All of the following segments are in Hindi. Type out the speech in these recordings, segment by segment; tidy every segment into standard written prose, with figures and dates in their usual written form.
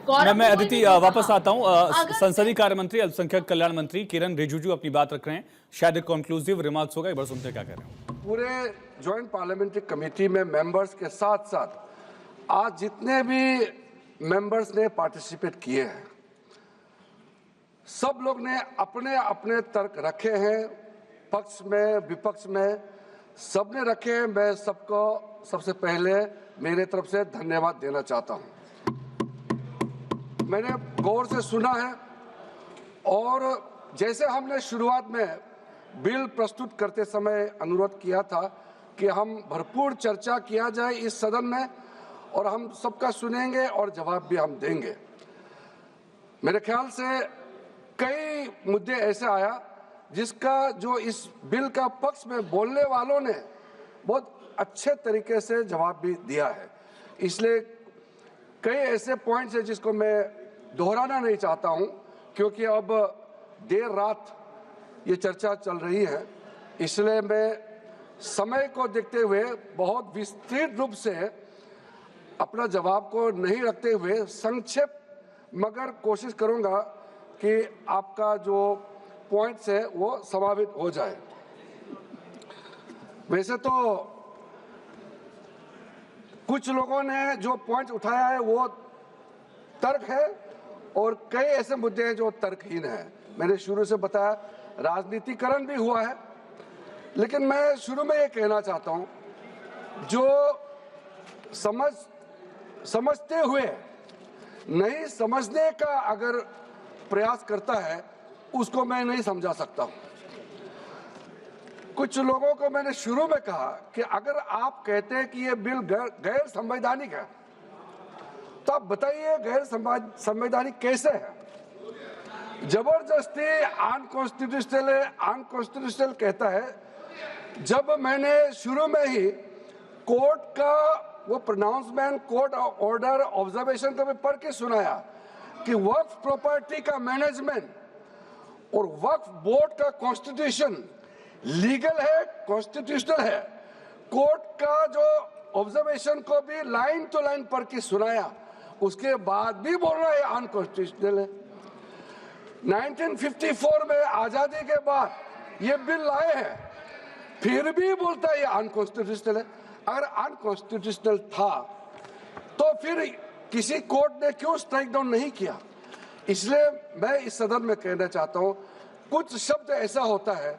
मैं अदिति वापस आता हूँ। संसदीय कार्य मंत्री, अल्पसंख्यक कल्याण मंत्री किरण रिजिजू अपनी बात रख रहे हैं। शायद एक कंक्लूसिव रिमार्क्स होगा, एक बार सुनते हैं क्या कह रहे हैं। पूरे ज्वाइंट पार्लियामेंट्री कमेटी में मेंबर्स के साथ साथ आज जितने भी मेंबर्स ने पार्टिसिपेट किए हैं, सब लोग ने अपने अपने तर्क रखे हैं, पक्ष में विपक्ष में सबने रखे हैं। मैं सबको सबसे पहले मेरे तरफ से धन्यवाद देना चाहता हूं। मैंने गौर से सुना है और जैसे हमने शुरुआत में बिल प्रस्तुत करते समय अनुरोध किया था कि हम भरपूर चर्चा किया जाए इस सदन में और हम सबका सुनेंगे और जवाब भी हम देंगे। मेरे ख्याल से कई मुद्दे ऐसे आया जिसका जो इस बिल का पक्ष में बोलने वालों ने बहुत अच्छे तरीके से जवाब भी दिया है। इसलिए कई ऐसे पॉइंट्स हैं जिसको मैं दोहराना नहीं चाहता हूं, क्योंकि अब देर रात ये चर्चा चल रही है। इसलिए मैं समय को देखते हुए बहुत विस्तृत रूप से अपना जवाब को नहीं रखते हुए संक्षेप मगर कोशिश करूंगा कि आपका जो पॉइंट्स है वो समावित हो जाए। वैसे तो कुछ लोगों ने जो पॉइंट उठाया है वो तर्क है और कई ऐसे मुद्दे हैं जो तर्कहीन हैं। मैंने शुरू से बताया राजनीतिकरण भी हुआ है, लेकिन मैं शुरू में ये कहना चाहता हूं, जो समझते हुए नहीं समझने का अगर प्रयास करता है उसको मैं नहीं समझा सकता हूं। कुछ लोगों को मैंने शुरू में कहा कि अगर आप कहते हैं कि ये बिल गैर संवैधानिक है तो आप बताइए गैर संवैधानिक कैसे है। जबरदस्ती अनकॉन्स्टिट्यूशनल है, अनकॉन्स्टिट्यूशनल कहता है। जब मैंने शुरू में ही कोर्ट का वो प्रोनाउंसमेंट, कोर्ट ऑर्डर, ऑब्जर्वेशन को भी पढ़ के सुनाया कि वक्फ प्रॉपर्टी का मैनेजमेंट और वक्फ बोर्ड का कॉन्स्टिट्यूशन लीगल है, कॉन्स्टिट्यूशनल है। कोर्ट का जो ऑब्जर्वेशन को भी लाइन टू लाइन पढ़ के सुनाया, उसके बाद भी बोल रहा है अनकॉन्स्टिट्यूशनल है। 1954 में आजादी के बाद ये बिल लाए हैं, फिर भी बोलता है ये अनकॉन्स्टिट्यूशनल है। अगर अनकॉन्स्टिट्यूशनल था तो फिर किसी कोर्ट ने क्यों स्ट्राइक डाउन नहीं किया। इसलिए मैं इस सदन में कहना चाहता हूं, कुछ शब्द ऐसा होता है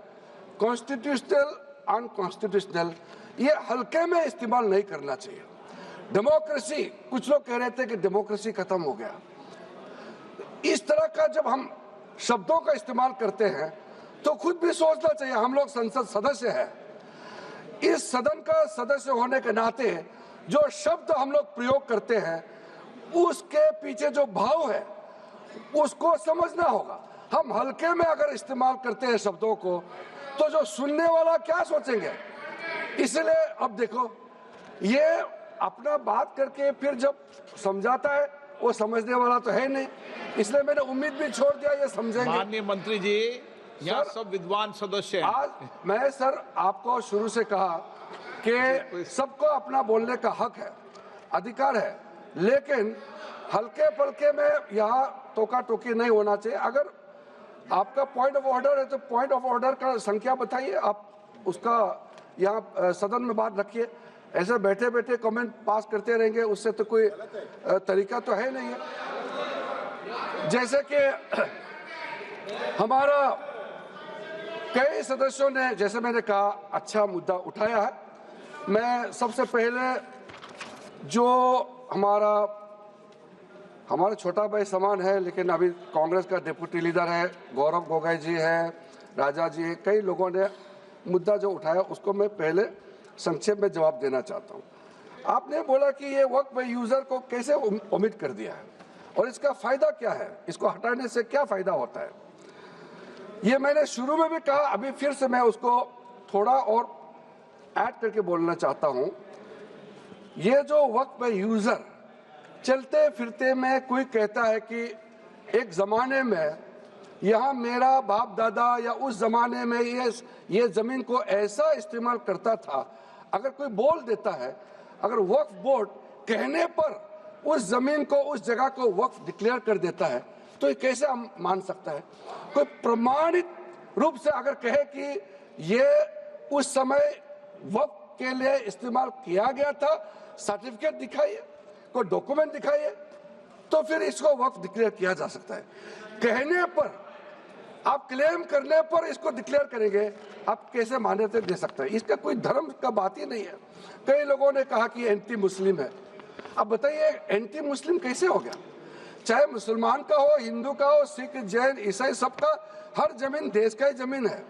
कॉन्स्टिट्यूशनल, अनकॉन्स्टिट्यूशनल, ये हल्के में इस्तेमाल नहीं करना चाहिए। डेमोक्रेसी, कुछ लोग कह रहे थे कि डेमोक्रेसी खत्म हो गया। इस तरह का जब हम शब्दों का इस्तेमाल करते हैं तो खुद भी सोचना चाहिए। हम लोग संसद सदस्य हैं, इस सदन का सदस्य होने के नाते जो शब्द हम लोग प्रयोग करते हैं उसके पीछे जो भाव है उसको समझना होगा। हम हल्के में अगर इस्तेमाल करते हैं शब्दों को तो जो सुनने वाला क्या सोचेंगे। इसलिए अब देखो, ये अपना बात करके फिर जब समझाता है वो समझने वाला तो है नहीं, इसलिए मैंने उम्मीद भी छोड़ दिया ये समझेंगे। माननीय मंत्री जी, यहाँ सब विद्वान सदस्य हैं। आज मैं सर आपको शुरू से कहा कि सबको अपना बोलने का हक है, अधिकार है, लेकिन हल्के पलके में यहाँ टोका टोकी नहीं होना चाहिए। अगर आपका पॉइंट ऑफ ऑर्डर है तो पॉइंट ऑफ ऑर्डर का संख्या बताइए, आप उसका यहाँ सदन में बात रखिए। ऐसे बैठे बैठे कमेंट पास करते रहेंगे उससे तो कोई तरीका तो है नहीं है। जैसे कि हमारा कई सदस्यों ने, जैसे मैंने कहा, अच्छा मुद्दा उठाया है। मैं सबसे पहले जो हमारा छोटा भाई समान है लेकिन अभी कांग्रेस का डिप्टी लीडर है, गौरव गोगोई जी है, राजा जी है, कई लोगों ने मुद्दा जो उठाया उसको मैं पहले संक्षेप में जवाब देना चाहता हूं। आपने बोला कि ये वक्फ यूजर को कैसे ओमिट कर दिया है और इसका फायदा क्या है, इसको हटाने से क्या फायदा होता है। ये मैंने शुरू में भी कहा, अभी फिर से मैं उसको थोड़ा और ऐड करके बोलना चाहता हूं। ये जो वक्फ यूजर, चलते फिरते में कोई कहता है कि एक जमाने में यहाँ मेरा बाप दादा या उस जमाने में ये जमीन को ऐसा इस्तेमाल करता था, अगर कोई बोल देता है, अगर वक्फ बोर्ड कहने पर उस जमीन को, उस जगह को वक्फ डिक्लेयर कर देता है, तो ये कैसे हम मान सकता है? कोई प्रमाणित रूप से अगर कहे कि ये उस समय वक्फ के लिए इस्तेमाल किया गया था, सर्टिफिकेट दिखाइए, कोई डॉक्यूमेंट दिखाइए, तो फिर इसको वक्फ डिक्लेयर किया जा सकता है। कहने पर, आप क्लेम करने पर इसको डिक्लेयर करेंगे, आप कैसे मान्यता दे सकते हैं? इसका कोई धर्म का बात ही नहीं है। कई लोगों ने कहा कि एंटी मुस्लिम है। अब बताइए एंटी मुस्लिम कैसे हो गया? चाहे मुसलमान का हो, हिंदू का हो, सिख, जैन, ईसाई, सबका, हर जमीन देश का ही जमीन है।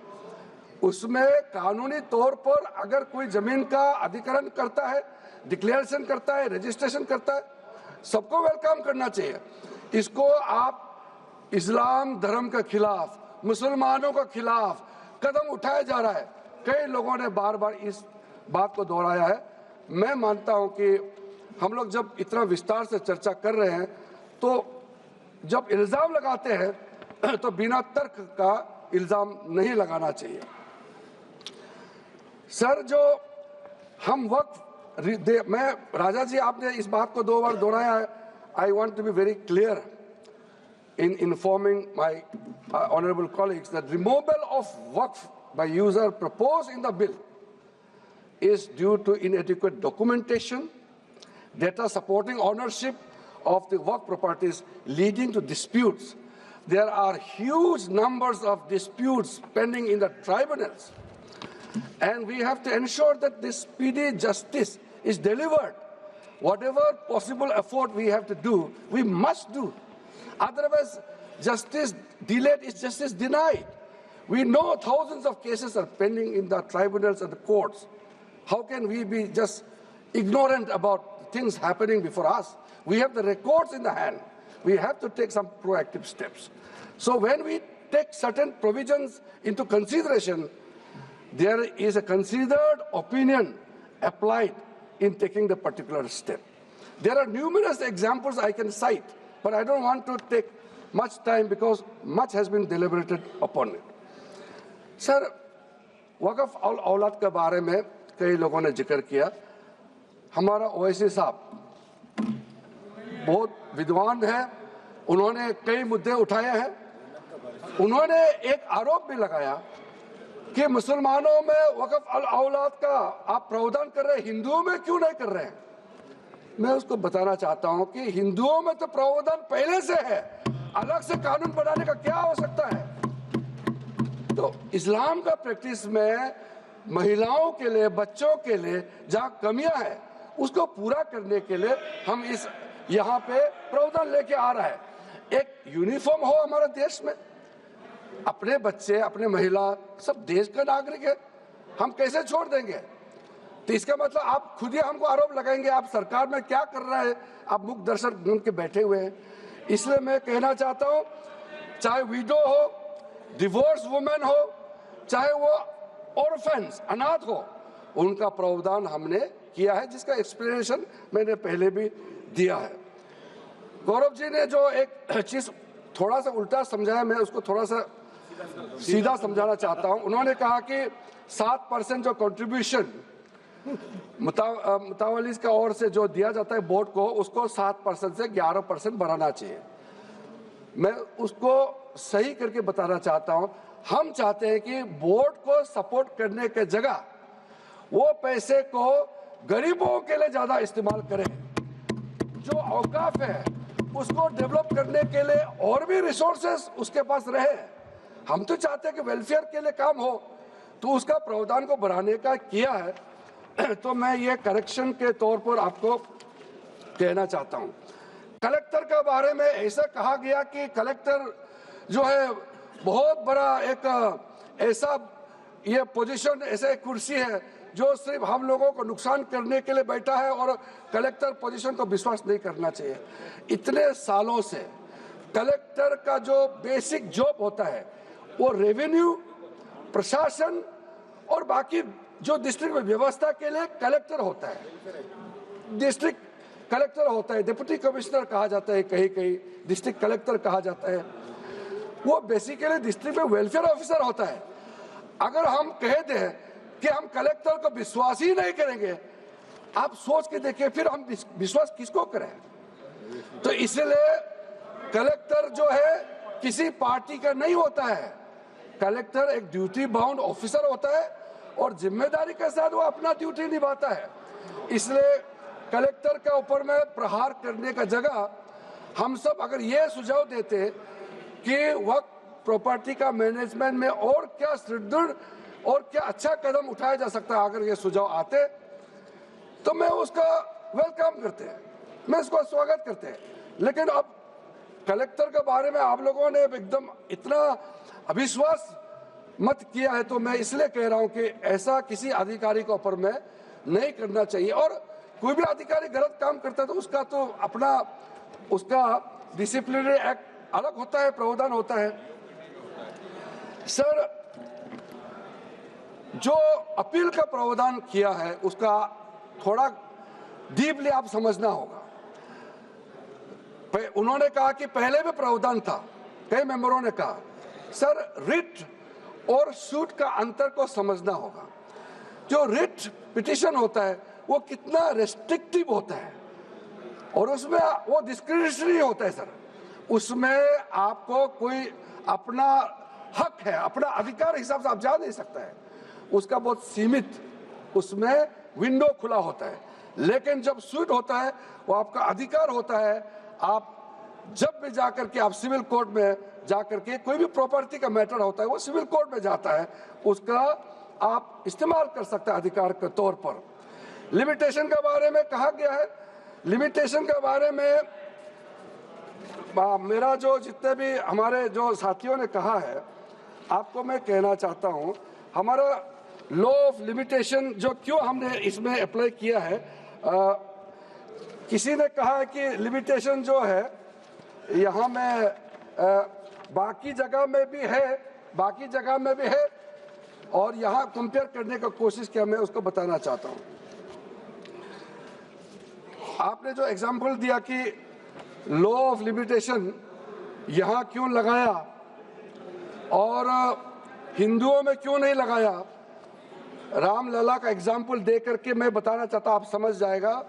उसमें कानूनी तौर पर अगर कोई जमीन का अधिग्रहण करता है, डिक्लेरेशन करता है, रजिस्ट्रेशन करता है, सबको वेलकम करना चाहिए। इसको आप इस्लाम धर्म के खिलाफ, मुसलमानों के खिलाफ कदम उठाया जा रहा है। कई लोगों ने बार बार इस बात को दोहराया है। मैं मानता हूं कि हम लोग जब इतना विस्तार से चर्चा कर रहे हैं, तो जब इल्जाम लगाते हैं तो बिना तर्क का इल्जाम नहीं लगाना चाहिए। सर, जो हम वक्फ, मैं राजा जी, आपने इस बात को 2 बार दोहराया है। I want to be very clear in informing my honorable colleagues that removal of waqf by user proposed in the bill is due to inadequate documentation, data supporting ownership of the waqf properties leading to disputes. There are huge numbers of disputes pending in the tribunals, and we have to ensure that this speedy justice is delivered. Whatever possible effort we have to do, we must do. Otherwise, justice delayed is justice denied. We know thousands of cases are pending in the tribunals and the courts. How can we be just ignorant about things happening before us? We have the records in the hand. We have to take some proactive steps. So when we take certain provisions into consideration, there is a considered opinion applied in taking the particular step. There are numerous examples I can cite, but I don't want to take much time because much has been deliberated upon it. Sir, वक़्फ़ और औलाद के बारे में कई लोगों ने जिक्र किया। हमारा ओवैसी साहब बहुत विद्वान है, उन्होंने कई मुद्दे उठाए हैं। उन्होंने एक आरोप भी लगाया कि मुसलमानों में वक़्फ़ और औलाद का आप प्रावधान कर रहे हैं, हिंदुओं में क्यों नहीं कर रहे हैं? मैं उसको बताना चाहता हूं कि हिंदुओं में तो प्रावधान पहले से है, अलग से कानून बनाने का क्या आवश्यकता है? तो इस्लाम का प्रैक्टिस में महिलाओं के लिए, बच्चों के लिए जहां कमियां हैं, उसको पूरा करने के लिए हम इस यहाँ पे प्रावधान लेके आ रहा है। एक यूनिफॉर्म हो हमारे देश में, अपने बच्चे, अपने महिला सब देश का नागरिक है, हम कैसे छोड़ देंगे? तो इसका मतलब आप खुद ही हमको आरोप लगाएंगे आप सरकार में क्या कर रहा है, आप मुख दर्शक बन के बैठे हुए हैं। इसलिए मैं कहना चाहता हूं, चाहे विडो हो, डिवोर्स वुमेन हो, चाहे वो ऑर्फन्स, अनाथ हो, उनका प्रावधान हमने किया है, जिसका एक्सप्लेनेशन मैंने पहले भी दिया है। गौरव जी ने जो एक चीज थोड़ा सा उल्टा समझाया, मैं उसको थोड़ा सा सीधा समझाना चाहता हूं। उन्होंने कहा कि 7% जो कंट्रीब्यूशन मुतावलिस का ओर से जो दिया जाता है बोर्ड को, उसको 7% से 11% बढ़ाना चाहिए। मैं उसको सही करके बताना चाहता हूं। हम चाहते हैं कि बोर्ड को सपोर्ट करने के जगह वो पैसे को गरीबों के लिए ज्यादा इस्तेमाल करें। जो औकाफ है उसको डेवलप करने के लिए और भी रिसोर्सेस उसके पास रहे। हम तो चाहते हैं कि वेलफेयर के लिए काम हो, तो उसका प्रावधान को बढ़ाने का किया है। तो मैं ये करेक्शन के तौर पर आपको कहना चाहता हूं। कलेक्टर के बारे में ऐसा कहा गया कि कलेक्टर जो है बहुत बड़ा एक ऐसा ये पोजीशन, ऐसा एक कुर्सी है जो सिर्फ हम लोगों को नुकसान करने के लिए बैठा है, और कलेक्टर पोजीशन को विश्वास नहीं करना चाहिए। इतने सालों से कलेक्टर का जो बेसिक जॉब होता है वो रेवेन्यू, प्रशासन और बाकी जो डिस्ट्रिक्ट में व्यवस्था के लिए कलेक्टर होता है। डिस्ट्रिक्ट कलेक्टर होता है, डिप्टी कमिश्नर कहा जाता है, कहीं कहीं डिस्ट्रिक्ट कलेक्टर कहा जाता है। वो बेसिकली डिस्ट्रिक्ट में वेलफेयर ऑफिसर होता है। अगर हम कह दें कि हम कलेक्टर को विश्वास ही नहीं करेंगे, आप सोच के देखिए फिर हम विश्वास किसको करें? तो इसलिए कलेक्टर जो है किसी पार्टी का नहीं होता है। कलेक्टर एक ड्यूटी बाउंड ऑफिसर होता है और जिम्मेदारी के साथ वो अपना ड्यूटी निभाता है। इसलिए कलेक्टर के ऊपर में प्रहार करने का जगह हम सब अगर ये सुझाव देते कि वक्त प्रॉपर्टी का मैनेजमेंट में और क्या सुदृढ़ और क्या अच्छा कदम उठाया जा सकता है, अगर ये सुझाव आते तो मैं उसका वेलकम करते हैं, मैं इसको स्वागत करते हैं। लेकिन अब कलेक्टर के बारे में आप लोगों ने एकदम इतना अविश्वास मत किया है, तो मैं इसलिए कह रहा हूं कि ऐसा किसी अधिकारी के ऊपर में नहीं करना चाहिए। और कोई भी अधिकारी गलत काम करता है तो उसका तो अपना उसका डिसिप्लिनरी एक्ट अलग होता है, प्रावधान होता है। सर, जो अपील का प्रावधान किया है उसका थोड़ा डीपली आप समझना होगा। उन्होंने कहा कि पहले भी प्रावधान था, कई मेंबरों ने कहा। सर, रिट और सूट का अंतर को समझना होगा। जो रिट पिटीशन होता है वो कितना रेस्ट्रिक्टिव होता है और उसमें वो डिस्क्रिशनरी होता है। सर, उसमें आपको कोई अपना हक है, अपना अधिकार हिसाब से आप जा नहीं सकता है, उसका बहुत सीमित उसमें विंडो खुला होता है। लेकिन जब सूट होता है वो आपका अधिकार होता है। आप जब भी जाकर के आप सिविल कोर्ट में जाकर के कोई भी प्रॉपर्टी का मैटर होता है वो सिविल कोर्ट में जाता है, उसका आप इस्तेमाल कर सकते हैं अधिकार के तौर पर। लिमिटेशन के बारे में कहा गया है, लिमिटेशन के बारे में मेरा जो जितने भी हमारे जो साथियों ने कहा है, आपको मैं कहना चाहता हूं, हमारा लॉ ऑफ लिमिटेशन जो क्यों हमने इसमें अप्लाई किया है, किसी ने कहा है कि लिमिटेशन जो है यहाँ में बाकी जगह में भी है और यहाँ कंपेयर करने का कोशिश किया, मैं उसको बताना चाहता हूँ। आपने जो एग्जाम्पल दिया कि लॉ ऑफ लिमिटेशन यहाँ क्यों लगाया और हिंदुओं में क्यों नहीं लगाया, रामलला का एग्जाम्पल दे करके मैं बताना चाहता, आप समझ जाएगा।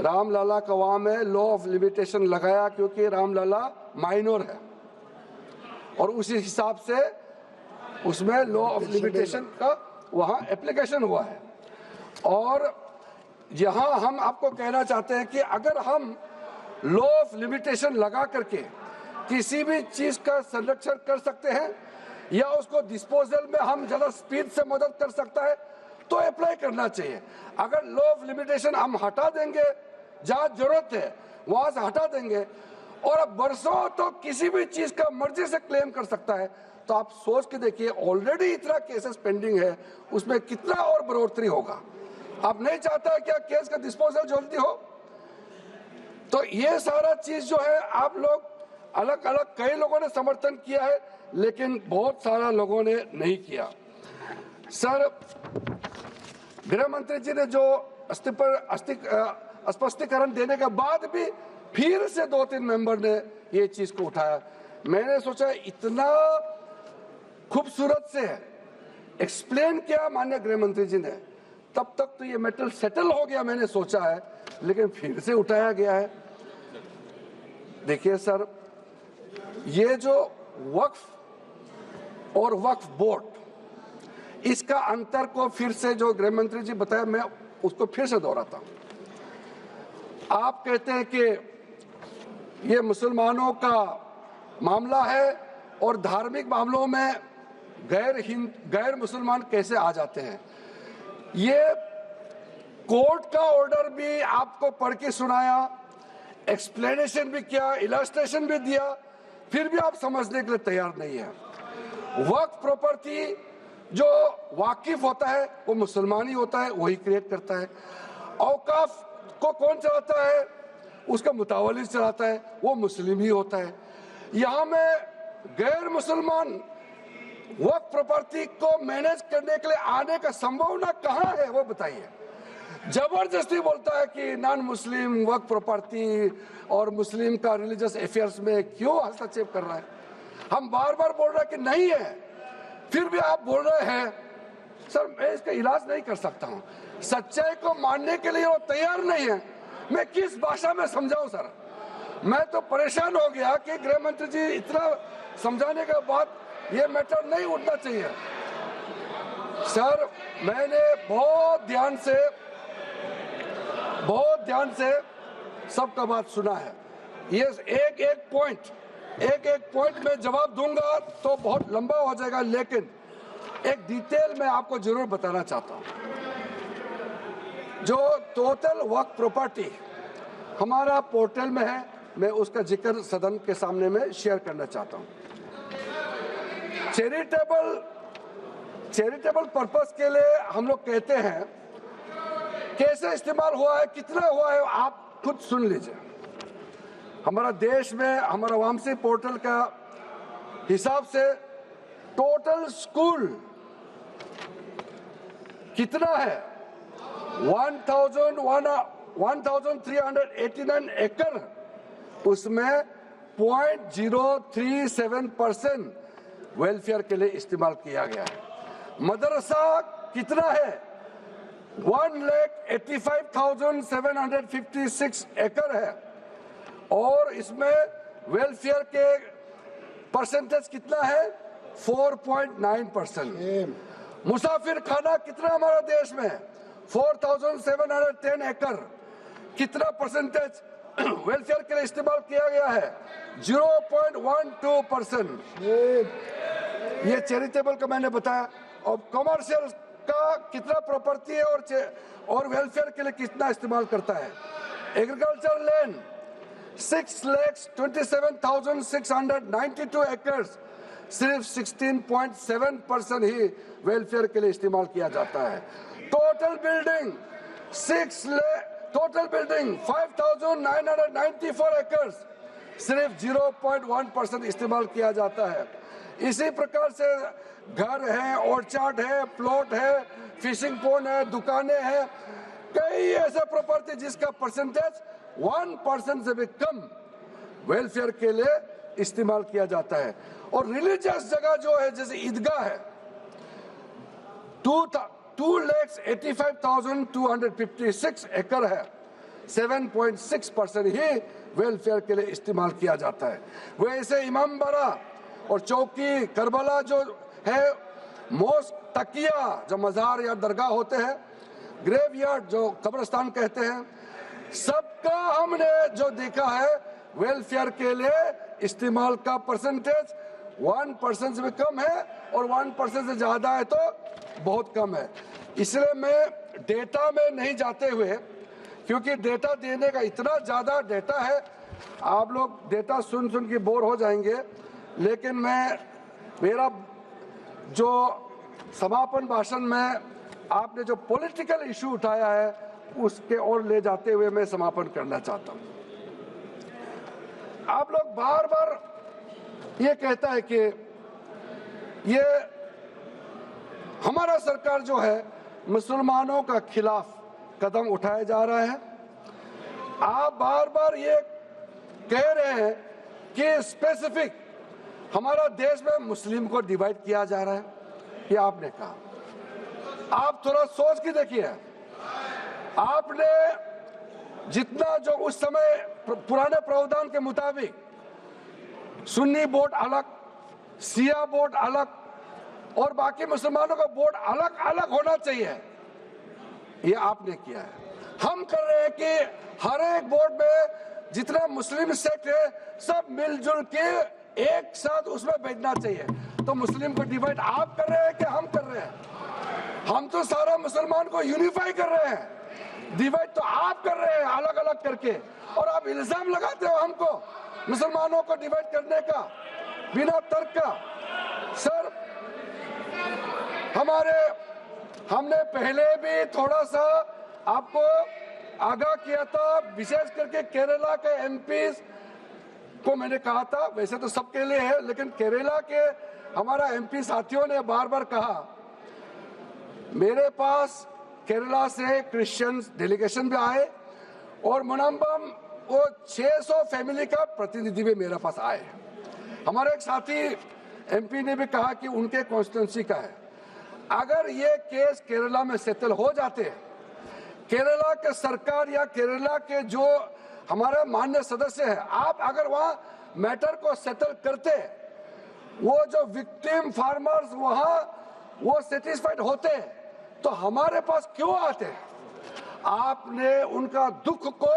रामलला का वहां में लॉ ऑफ लिमिटेशन लगाया क्योंकि रामलला माइनर है और उसी हिसाब से उसमें लॉ ऑफ लिमिटेशन का वहां एप्लीकेशन हुआ है। और यहां हम आपको कहना चाहते हैं कि अगर हम लॉ ऑफ लिमिटेशन लगा करके किसी भी चीज का संरक्षण कर सकते हैं या उसको डिस्पोजल में हम ज्यादा स्पीड से मदद कर सकता है तो अप्लाई करना चाहिए। अगर लॉ ऑफ लिमिटेशन हम हटा देंगे, जहां जरूरत है वहां से हटा देंगे और अब बरसों तो किसी भी चीज का मर्जी से क्लेम कर सकता है, तो आप सोच के देखिए ऑलरेडी इतना केसेस पेंडिंग है, उसमें कितना और बढ़ोतरी होगा। आप नहीं चाहता क्या केस का डिस्पोजल जल्दी हो? तो ये सारा चीज जो है आप लोग अलग अलग कई लोगों ने समर्थन किया है लेकिन बहुत सारा लोगों ने नहीं किया। सर, गृह मंत्री जी ने जो स्पष्टीकरण देने के बाद भी फिर से 2-3 मेंबर ने ये चीज को उठाया। मैंने सोचा इतना खूबसूरत से एक्सप्लेन किया माननीय गृह मंत्री जी ने, तब तक तो ये मैटर सेटल हो गया मैंने सोचा है, लेकिन फिर से उठाया गया है। देखिए सर, ये जो वक्फ और वक्फ बोर्ड, इसका अंतर को फिर से जो गृह मंत्री जी बताया, मैं उसको फिर से दोहराता हूं। आप कहते हैं कि ये मुसलमानों का मामला है और धार्मिक मामलों में गैर मुसलमान कैसे आ जाते हैं। ये कोर्ट का ऑर्डर भी आपको पढ़ के सुनाया, एक्सप्लेनेशन भी किया, इलस्ट्रेशन भी दिया, फिर भी आप समझने के लिए तैयार नहीं है। वक्फ प्रॉपर्टी जो वाकिफ होता है वो मुसलमान ही होता है, वही क्रिएट करता है। औकाफ को कौन चलाता है? उसका मुतावली चलाता है, वो मुस्लिम ही होता है। यहाँ में गैर मुसलमान वक्फ प्रॉपर्टी को मैनेज करने के लिए आने का संभावना कहाँ है, वो बताइए। जबरदस्ती बोलता है कि नॉन मुस्लिम वक्फ प्रॉपर्टी और मुस्लिम का रिलीजियस अफेयर्स में क्यों हस्तक्षेप कर रहा है। हम बार बार बोल रहे हैं कि नहीं है, फिर भी आप बोल रहे हैं। सर, मैं इसका इलाज नहीं कर सकता हूं। सच्चाई को मानने के लिए वो तैयार नहीं है, मैं किस भाषा में समझाऊं सर? मैं तो परेशान हो गया कि गृह मंत्री जी इतना समझाने के बाद ये मैटर नहीं उठना चाहिए। सर मैंने बहुत ध्यान से सबका बात सुना है। ये एक एक पॉइंट में जवाब दूंगा तो बहुत लंबा हो जाएगा, लेकिन एक डिटेल मैं आपको जरूर बताना चाहता हूं। जो टोटल वक्फ प्रॉपर्टी हमारा पोर्टल में है, मैं उसका जिक्र सदन के सामने में शेयर करना चाहता हूं। चैरिटेबल पर्पस के लिए हम लोग कहते हैं, कैसे इस्तेमाल हुआ है, कितना हुआ है, आप खुद सुन लीजिए। हमारा देश में हमारा वामसी पोर्टल का हिसाब से टोटल स्कूल कितना है? 1389 एकड़, उसमें 0.037% वेलफेयर के लिए इस्तेमाल किया गया है। मदरसा कितना है? 1,85,756 एकड़ है, और इसमें वेलफेयर के परसेंटेज कितना है? 4.9%। मुसाफिर खाना कितना हमारा देश में? 4,710 एकड़, कितना परसेंटेज वेलफेयर के लिए इस्तेमाल किया गया है? 0.12%। ये चैरिटेबल का मैंने बताया। और कमर्शियल का कितना प्रॉपर्टी है और वेलफेयर के लिए कितना इस्तेमाल करता है? एग्रीकल्चर लैंड 6,27,692 एकड़, सिर्फ 16.7% ही वेलफेयर के लिए इस्तेमाल किया जाता है। टोटल बिल्डिंग 5,994 एकड़, सिर्फ 0.1% इस्तेमाल किया जाता है। इसी प्रकार से घर है, ऑर्चार्ड है, प्लॉट है, फिशिंग पॉन्ड है, दुकानें हैं, कई ऐसा प्रॉपर्टी जिसका परसेंटेज 1% से भी कम वेलफेयर के लिए इस्तेमाल किया जाता है। और रिलीजियस जगह जो है, जैसे ईदगाह है, 2,85,256 एकड़ है, 7.6% ही वेलफेयर के लिए इस्तेमाल किया जाता है। वैसे इमाम बाड़ा और चौकी करबला जो है, मोस्क, तकिया जो मजार या दरगाह होते हैं, ग्रेवयार्ड जो कब्रिस्तान कहते हैं, सबका हमने जो देखा है वेलफेयर के लिए इस्तेमाल का परसेंटेज 1% से भी कम है, और 1% से ज्यादा है तो बहुत कम है। इसलिए मैं डेटा में नहीं जाते हुए, क्योंकि डेटा देने का इतना ज्यादा डेटा है, आप लोग डेटा सुन के बोर हो जाएंगे, लेकिन मेरा जो समापन भाषण में आपने जो पॉलिटिकल इशू उठाया है उसके ओर ले जाते हुए मैं समापन करना चाहता हूं। आप लोग बार बार ये कहता है कि ये हमारा सरकार जो है मुसलमानों का खिलाफ कदम उठाया जा रहा है। आप बार बार ये कह रहे हैं कि स्पेसिफिक हमारा देश में मुस्लिम को डिवाइड किया जा रहा है, ये आपने कहा। आप थोड़ा सोच के देखिए, आपने जितना जो उस समय पुराने प्रावधान के मुताबिक सुन्नी बोर्ड अलग, शिया बोर्ड अलग, और बाकी मुसलमानों का बोर्ड अलग अलग होना चाहिए, ये आपने किया है। हम कर रहे हैं कि हर एक बोर्ड में जितना मुस्लिम सेक्ट है सब मिलजुल के एक साथ उसमें बैठना चाहिए। तो मुस्लिम को डिवाइड आप कर रहे हैं कि हम कर रहे हैं? हम तो सारा मुसलमान को यूनिफाई कर रहे हैं, डिवाइड तो आप कर रहे हैं अलग अलग करके। और आप इल्जाम लगाते हो हमको मुसलमानों को डिवाइड करने का बिना तर्क का। सर हमने पहले भी थोड़ा सा आपको आगाह किया था, विशेष करके केरला के एमपीज को मैंने कहा था, वैसे तो सबके लिए है, लेकिन केरला के हमारा एमपी साथियों ने बार बार कहा। मेरे पास केरला से क्रिश्चियन डेलीगेशन भी आए, और मुनम्बम वो 600 फैमिली का प्रतिनिधि भी मेरे पास आए। हमारे एक साथी एमपी ने भी कहा कि उनके कॉन्स्टिट्यूंसी का है। अगर ये केस केरला में सेटल हो जाते, केरला के सरकार या केरला के जो हमारे मान्य सदस्य हैं, आप अगर वहां मैटर को सेटल करते, वो जो विक्टिम फार्मर्स वहां वो सेटिस्फाइड होते, तो हमारे पास क्यों आते? आपने उनका दुख को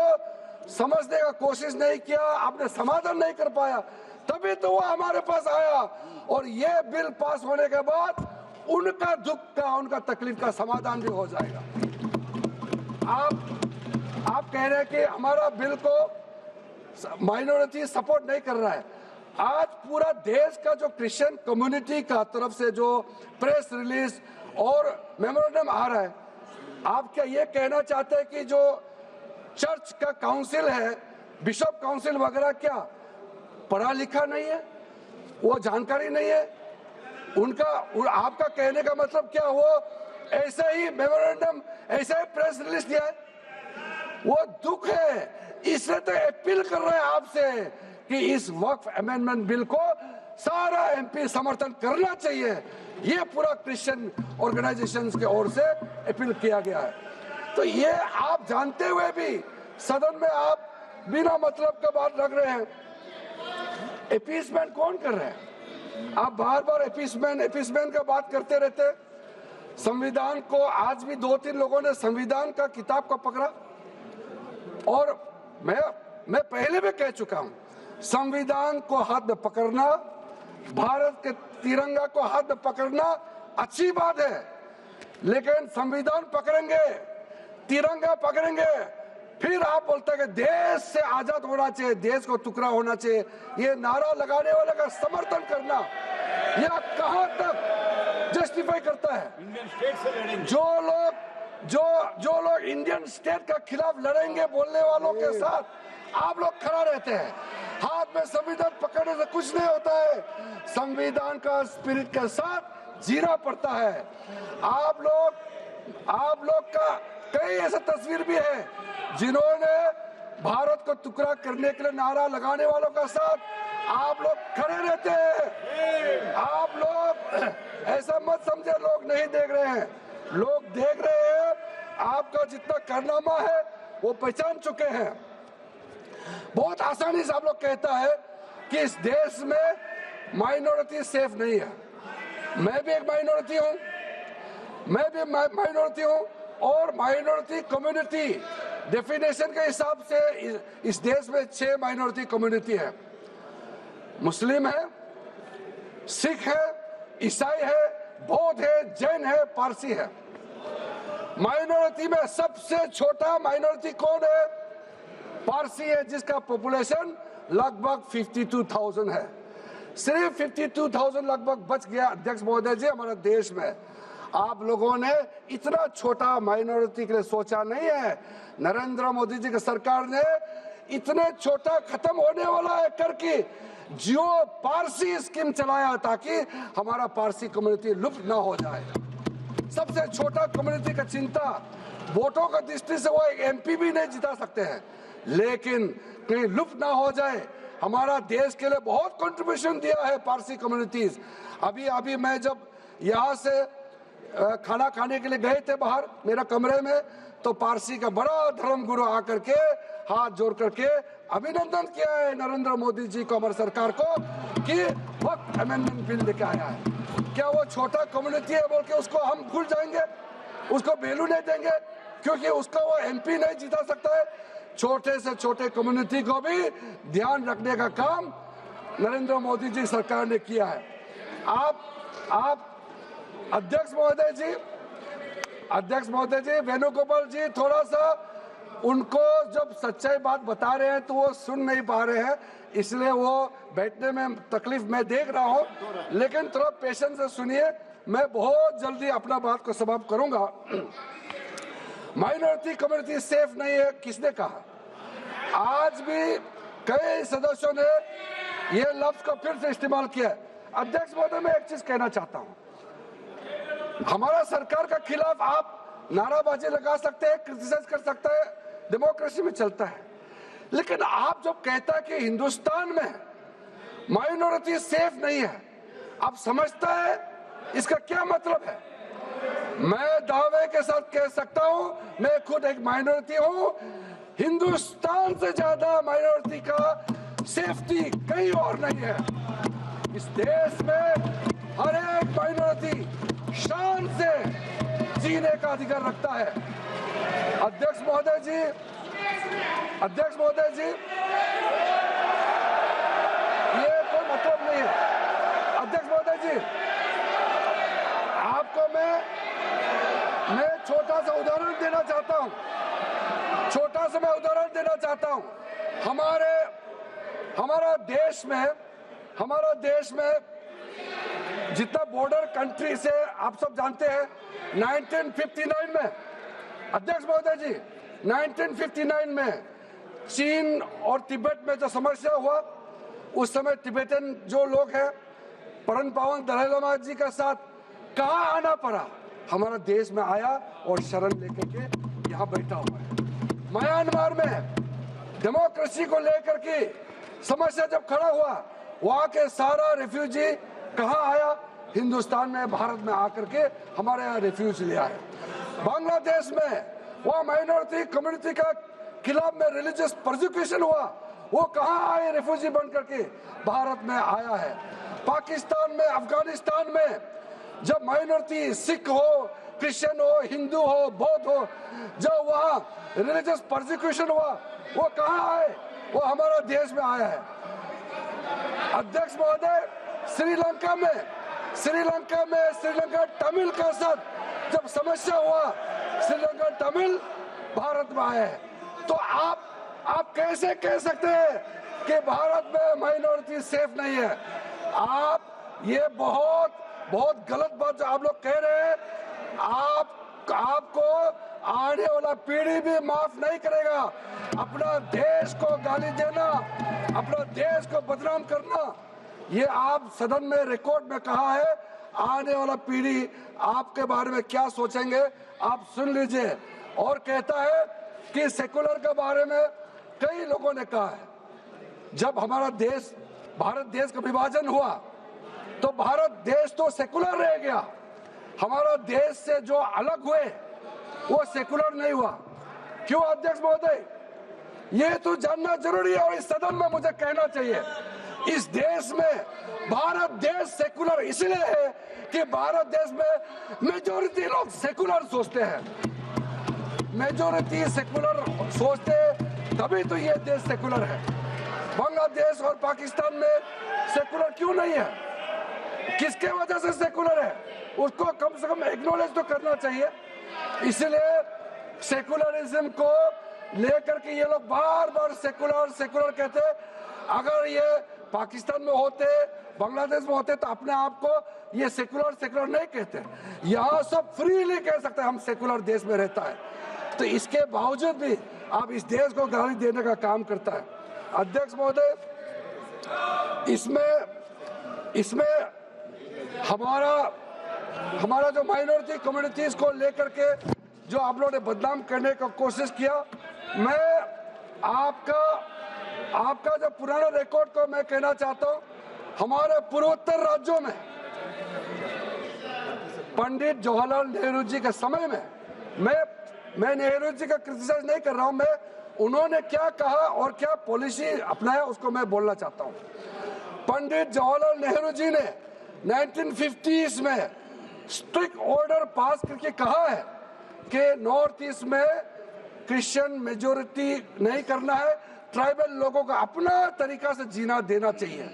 समझने का कोशिश नहीं किया, आपने समाधान नहीं कर पाया, तभी तो वो हमारे पास आया। और ये बिल पास होने के बाद उनका दुख का, उनका तकलीफ का समाधान भी हो जाएगा। आप कह रहे हैं कि हमारा बिल को माइनॉरिटी सपोर्ट नहीं कर रहा है। आज पूरा देश का जो क्रिश्चियन कम्युनिटी का तरफ से जो प्रेस रिलीज और मेमोरेंडम आ रहा है, आप क्या ये कहना चाहते हैं कि जो चर्च का काउंसिल है, बिशप काउंसिल वगैरह, क्या पढ़ा लिखा नहीं है, वो जानकारी नहीं है उनका? आपका कहने का मतलब क्या, वो ऐसे ही मेमोरेंडम, ऐसे ही प्रेस रिलीज दिया है? वो दुख है, इसलिए तो अपील कर रहे हैं आपसे कि इस वक्फ अमेंडमेंट बिल को सारा एमपी समर्थन करना चाहिए। ये पूरा क्रिश्चियन ऑर्गेनाइजेशंस के ओर से अपील किया गया है। तो ये आप जानते हुए भी सदन में आप बिना मतलब का बात रख रहे हैं। अपीसमेंट कौन कर रहे हैं? आप बार बार अपीसमेंट का बात करते रहते। संविधान को आज भी 2-3 लोगों ने संविधान का किताब को पकड़ा, और मैं पहले भी कह चुका हूं, संविधान को हाथ में पकड़ना, भारत के तिरंगा को हाथ में पकड़ना अच्छी बात है, लेकिन संविधान पकड़ेंगे, तिरंगा पकड़ेंगे, फिर आप बोलते हैं कि देश से आजाद होना चाहिए, देश को टुकड़ा होना चाहिए, ये नारा लगाने वाले का समर्थन करना, यह कहां तक जस्टिफाई करता है? इंडियन स्टेट से लड़ेंगे जो लोग इंडियन स्टेट का खिलाफ लड़ेंगे बोलने वालों के साथ आप लोग खड़ा रहते हैं। हाथ में संविधान पकड़ने से कुछ नहीं होता है, संविधान का स्पिरिट के साथ जीना पड़ता है। आप लोग का कई ऐसा तस्वीर भी है जिन्होंने भारत को टुकड़ा करने के लिए नारा लगाने वालों का साथ आप लोग खड़े रहते हैं। आप लोग ऐसा मत समझे लोग नहीं देख रहे हैं, लोग देख रहे हैं। आपका जितना कारनामा है वो पहचान चुके हैं। बहुत आसानी से आप लोग कहता है कि इस देश में माइनॉरिटी सेफ नहीं है। मैं भी एक माइनॉरिटी हूं, और माइनॉरिटी कम्युनिटी डेफिनेशन के हिसाब से इस देश में 6 माइनॉरिटी कम्युनिटी है। मुस्लिम है, सिख है, ईसाई है, बौद्ध है, जैन है, पारसी है। माइनॉरिटी में सबसे छोटा माइनॉरिटी कौन है? पारसी है, जिसका पॉपुलेशन लगभग 52,000 है। सिर्फ 52,000 लगभग बच गया अध्यक्ष महोदय जी हमारे देश में। आप लोगों ने इतना छोटा माइनॉरिटी के लिए सोचा नहीं है। नरेंद्र मोदी जी की सरकार ने इतने छोटा खत्म होने वाला है करके जियो पारसी स्कीम चलाया ताकि हमारा पारसी कम्युनिटी लुप्त ना हो जाए। सबसे छोटा कम्युनिटी का चिंता, वोटों का दृष्टि से वो एक एमपी भी नहीं जिता सकते हैं, लेकिन कहीं लुप्त ना हो जाए। हमारा देश के लिए बहुत कंट्रीब्यूशन दिया है पारसी कम्युनिटीज। अभी मैं जब यहाँ से खाना खाने के लिए गए थे बाहर मेरा कमरे में, तो पारसी का बड़ा धर्मगुरु आकर के हाथ जोड़ करके अभिनंदन किया है नरेंद्र मोदी जी को, हमारी सरकार को, कि वक्त अमेंडमेंट बिल लेके आया है। क्या वो छोटा कम्युनिटी है बोल के उसको हम भूल जाएंगे, उसको वैल्यू नहीं देंगे क्योंकि उसका वो एमपी नहीं जीता सकता है? छोटे से छोटे कम्युनिटी को भी ध्यान रखने का काम नरेंद्र मोदी जी सरकार ने किया है। आप अध्यक्ष महोदय जी वेणुगोपाल जी, थोड़ा सा उनको जब सच्चाई बात बता रहे हैं तो वो सुन नहीं पा रहे हैं, इसलिए वो बैठने में तकलीफ मैं देख रहा हूं, लेकिन थोड़ा पेशेंस से सुनिए, मैं बहुत जल्दी अपना बात को समाप्त करूंगा। माइनॉरिटी कम्युनिटी सेफ नहीं है, किसने कहा? आज भी कई सदस्यों ने ये लफ्ज को फिर से इस्तेमाल किया है। अध्यक्ष महोदय, मैं एक चीज कहना चाहता हूं, हमारा सरकार के खिलाफ आप नाराबाजी लगा सकते हैं, क्रिटिसाइज कर सकते हैं, डेमोक्रेसी में चलता है, लेकिन आप जब कहता है कि हिंदुस्तान में माइनॉरिटी सेफ नहीं है, आप समझता है इसका क्या मतलब है? मैं दावे के साथ कह सकता हूं, मैं खुद एक माइनॉरिटी हूं। हिंदुस्तान से ज्यादा माइनॉरिटी का सेफ्टी कहीं और नहीं है। इस देश में हर एक माइनॉरिटी शान से जीने का अधिकार रखता है। अध्यक्ष महोदय जी, ये कोई मतलब नहीं है। अध्यक्ष महोदय जी, आपको मैं छोटा सा उदाहरण देना चाहता हूं। हमारा देश में जितना बॉर्डर कंट्री से आप सब जानते हैं, 1959 में, अध्यक्ष महोदय जी, 1959 में चीन और तिब्बत में जो समस्या हुआ, उस समय तिब्बतन जो लोग हैं, परम पावन दलाई लामा जी का साथ कहाँ आना पड़ा? हमारा देश में आया और शरण लेकर के यहाँ बैठा हुआ है। म्यांमार में डेमोक्रेसी को लेकर के समस्या जब खड़ा हुआ, वहाँ के सारा रिफ्यूजी कहाँ आया? हिंदुस्तान में, भारत में आकर के हमारे यहाँ रिफ्यूज लिया है। बांग्लादेश में वहाँ माइनॉरिटी कम्युनिटी का खिलाफ में रिलीजियस परसिक्यूशन हुआ, वो कहाँ आए? रिफ्यूजी बन करके भारत में आया है। पाकिस्तान में, अफगानिस्तान में जब माइनॉरिटी सिख हो, क्रिश्चियन हो, हिंदू हो, बौद्ध हो, जब वहाँ रिलीजियस परसिक्यूशन हुआ, वो कहाँ आए? वो हमारा देश में आया है। अध्यक्ष महोदय, श्रीलंका तमिल का साथ जब समस्या हुआ, श्रीलंका तमिल भारत में आए हैं। तो आप कैसे कह सकते हैं कि भारत में माइनॉरिटी सेफ नहीं है? ये बहुत गलत बात जो आप लोग कह रहे हैं। आपको आने वाला पीढ़ी भी माफ नहीं करेगा। अपना देश को गाली देना, अपना देश को बदनाम करना, ये आप सदन में रिकॉर्ड में कहा है। आने वाला पीढ़ी आपके बारे में क्या सोचेंगे आप सुन लीजिए। और कहता है कि सेकुलर के बारे में कई लोगों ने कहा है, जब हमारा देश, भारत देश का विभाजन हुआ तो भारत देश तो सेकुलर रह गया। हमारा देश से जो अलग हुए वो सेकुलर नहीं हुआ। क्यों अध्यक्ष महोदय? ये तो जानना जरूरी है और इस सदन में मुझे कहना चाहिए। इस देश में भारत देश सेकुलर इसलिए है कि भारत देश में मेजॉरिटी लोग सेकुलर सोचते हैं। मेजॉरिटी सेकुलर सोचते हैं, तभी तो ये देश सेकुलर है। बांग्लादेश और पाकिस्तान में सेकुलर क्यों नहीं है? किसके वजह से सेकुलर है? उसको कम से कम एक्नॉलेज तो करना चाहिए। इसलिए सेकुलरिज्म को लेकर के ये लोग बार बार सेकुलर कहते हैं। अगर ये पाकिस्तान में होते, बांग्लादेश में होते, तो अपने आप को ये सेकुलर नहीं कहते। यहाँ सब फ्रीली कह सकते हैं हम सेकुलर देश में रहता है। तो इसके बावजूद भी आप इस देश को गाली देने का काम करता है। अध्यक्ष महोदय, इसमें हमारा जो माइनॉरिटी कम्युनिटीज को लेकर के जो आप लोगों ने बदनाम करने का कोशिश किया, मैं आपका जो पुराना रिकॉर्ड को मैं कहना चाहता हूं। हमारे पूर्वोत्तर राज्यों में पंडित जवाहरलाल नेहरू जी के समय में, मैं नेहरू जी का क्रिटिसाइज नहीं कर रहा हूं, मैं उन्होंने क्या कहा और क्या पॉलिसी अपनाया उसको मैं बोलना चाहता हूं। पंडित जवाहरलाल नेहरू जी ने 1950s में स्ट्रिक्ट ऑर्डर पास करके कहा है कि नॉर्थ ईस्ट में क्रिश्चियन मेजोरिटी नहीं करना है, ट्राइबल लोगों का अपना तरीका से जीना देना चाहिए।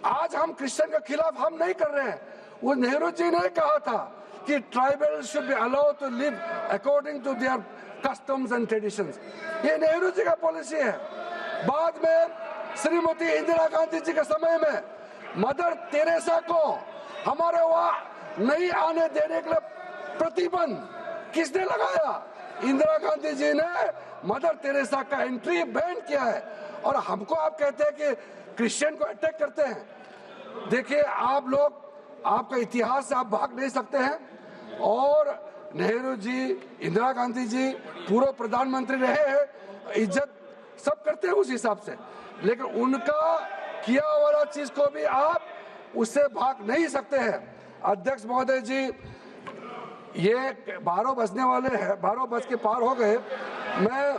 आज हम क्रिश्चियन के खिलाफ हम नहीं कर रहे हैं। वो नेहरू जी ने कहा था कि tribal should be allowed to live according to their customs and traditions. ये नेहरू जी का पॉलिसी है। बाद में श्रीमती इंदिरा गांधी जी के समय में मदर तेरेसा को हमारे वहां नहीं आने देने के लिए प्रतिबंध किसने लगाया? इंदिरा गांधी जी ने मदर तेरेसा का एंट्री बैन किया है। और हमको आप कहते हैं कि क्रिश्चियन को अटैक करते हैं। देखिए, आप लोग, आपका इतिहास से आप भाग नहीं सकते हैं। और नेहरू जी, इंदिरा गांधी जी पूर्व प्रधानमंत्री रहे हैं, इज्जत सब करते हैं उस हिसाब से, लेकिन उनका किया वाला चीज को भी आप उससे भाग नहीं सकते हैं। अध्यक्ष महोदय जी, ये 12 बजने वाले हैं, 12 बज के पार हो गए। मैं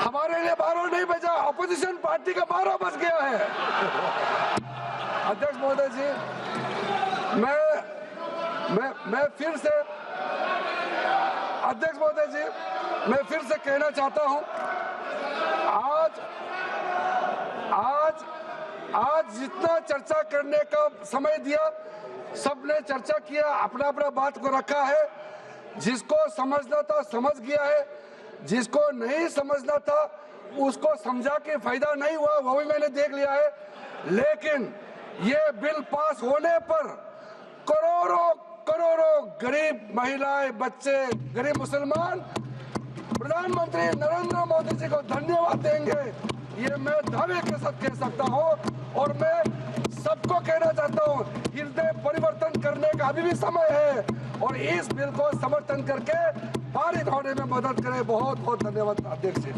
हमारे लिए 12 नहीं बजा, ऑपोजिशन पार्टी का 12 बज गया है। अध्यक्ष महोदय जी, मैं फिर से अध्यक्ष महोदय जी, मैं फिर से कहना चाहता हूं, आज जितना चर्चा करने का समय दिया, सबने चर्चा किया, अपना अपना बात को रखा है। जिसको समझना था समझ गया है, जिसको नहीं समझना था उसको समझा के फायदा नहीं हुआ, वो भी मैंने देख लिया है। लेकिन ये बिल पास होने पर करोड़ों करोड़ों गरीब महिलाएं, बच्चे, गरीब मुसलमान प्रधानमंत्री नरेंद्र मोदी जी को धन्यवाद देंगे, ये मैं दावे के साथ कह सकता हूं। और मैं सबको कहना चाहता हूं, हृदय परिवर्तन करने का अभी भी समय है और इस बिल को समर्थन करके पारित होने में मदद करें। बहुत बहुत धन्यवाद अध्यक्ष जी।